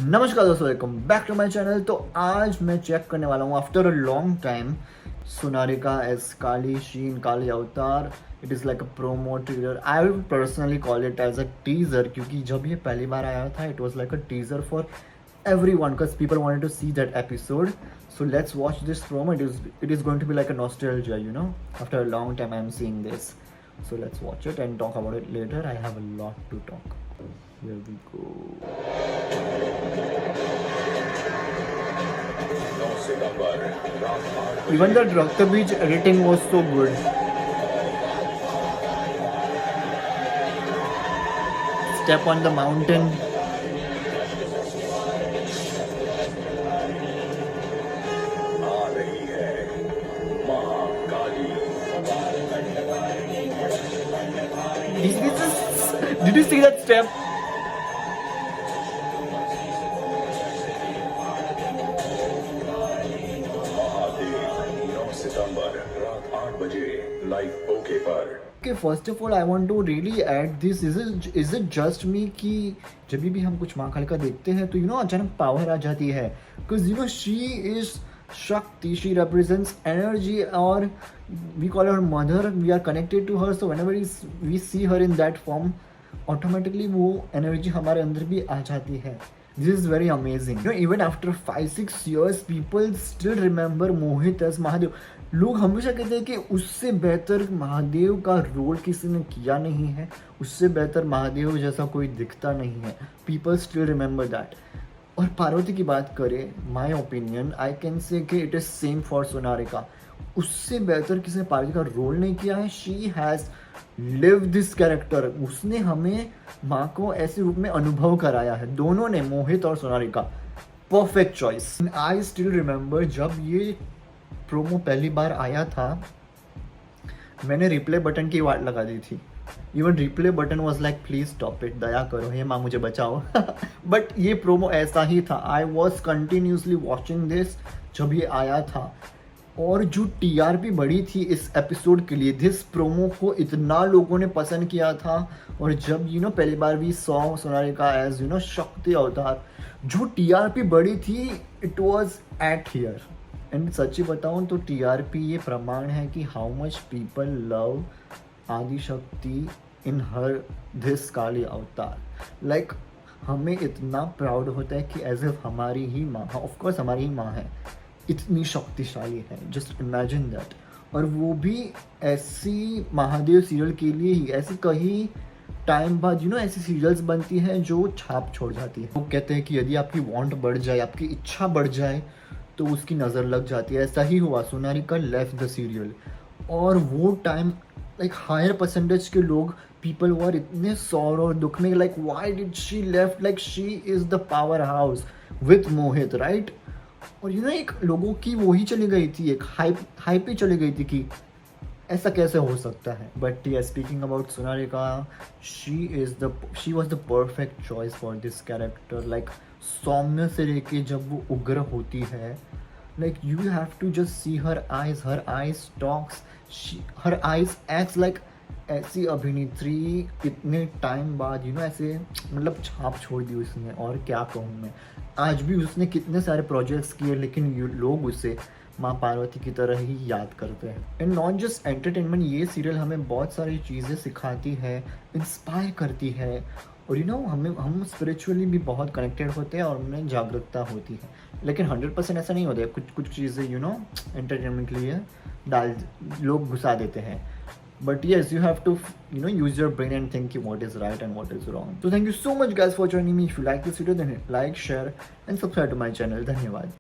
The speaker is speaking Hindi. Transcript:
नमस्कार दोस्तों, welcome back to my channel. तो आज मैं चेक करने वाला हूँ after a long time Sonarika as Kali शीन काली अवतार। It is like a promo trailer. I will personally call it as a teaser, क्योंकि जब ये पहली बार आया था it was like a teaser for everyone because people wanted to see that episode. So let's watch this promo. It is going to be like a nostalgia, after a long time I'm seeing this. So let's watch it and talk about it later. I have a lot to talk. Here we go. Even the Dr. Beach editing was so good. Step on the mountain. Did you see that step? Okay, first of all, I want to really add this. Is it just me कि जब भी हम कुछ माँ कालिका देखते हैं तो अचानक पावर आ जाती है? Because she is Shakti. She represents energy, or we call her mother. We are connected to her. So whenever we see her in that form, automatically वो energy हमारे अंदर भी आ जाती है. This is very amazing. Even after 5-6 years, people still remember Mohit as Mahadev. लोग हमेशा कहते हैं कि उससे बेहतर महादेव का रोल किसी ने किया नहीं है, उससे बेहतर महादेव जैसा कोई दिखता नहीं है. People still remember that. और पार्वती की बात करें, my opinion, I can say कि it is same for Sonarika. उससे बेहतर किसी ने पार्वती का रोल नहीं किया है. She has live this character. उसने हमें माँ को ऐसे रूप में अनुभव कराया है. दोनों ने, मोहित और Sonarika, perfect choice. I still remember जब ये प्रोमो पहली बार आया था, मैंने रिप्ले बटन की वाट लगा दी थी. Even replay button was like please stop it, दया करो, हे माँ मुझे बचाओ. बट ये प्रोमो ऐसा ही था. I was continuously watching this जब ये आया था. और जो टीआरपी बढ़ी थी इस एपिसोड के लिए, दिस प्रोमो को इतना लोगों ने पसंद किया था. और जब पहली बार भी सॉ सोनारिका एज शक्ति अवतार, जो टीआरपी बढ़ी थी, it was at here. And सच्ची बताऊँ तो टीआरपी ये प्रमाण है कि how much people love Adishakti in her this Kali अवतार. लाइक हमें इतना प्राउड होता है कि एज इफ हमारी ही माँ, ऑफकोर्स हमारी ही माँ है, इतनी शक्तिशाली है. Just imagine that. और वो भी ऐसी महादेव सीरियल के लिए ही. ऐसी कई टाइम बाद ऐसी सीरियल्स बनती हैं जो छाप छोड़ जाती है. वो कहते हैं कि यदि आपकी वांट बढ़ जाए, आपकी इच्छा बढ़ जाए, तो उसकी नज़र लग जाती है. ऐसा ही हुआ. सोनारिका लेफ्ट द सीरियल, और वो टाइम लाइक हायर परसेंटेज के लोग, पीपल वर इतने सौर और दुख में, like why did she left, like she is the power house with Mohit, right. और एक लोगों की वो ही चली गई थी, एक हाइप ही चली गई थी कि ऐसा कैसे हो सकता है. But yeah speaking about Sonarika, she was the perfect choice for this character. Like सौम्य से लेके जब वो उग्र होती है, like you have to just see her eyes talks, her eyes acts like ऐसी अभिनेत्री इतने टाइम बाद ऐसे मतलब छाप छोड़ दी उसने. और क्या कहूँ मैं, आज भी उसने कितने सारे प्रोजेक्ट्स किए, लेकिन लोग उसे माँ पार्वती की तरह ही याद करते हैं. एंड नॉट जस्ट एंटरटेनमेंट, ये सीरियल हमें बहुत सारी चीज़ें सिखाती है, इंस्पायर करती है. और हम स्पिरिचुअली भी बहुत कनेक्टेड होते हैं और हमें जागरूकता होती है. लेकिन 100% ऐसा नहीं होता है. कुछ चीज़ें एंटरटेनमेंट के लिए लोग घुसा देते हैं. But yes, you have to use your brain and think what is right and what is wrong. So thank you so much guys for joining me. If you like this video, then like, share and subscribe to my channel. धन्यवाद.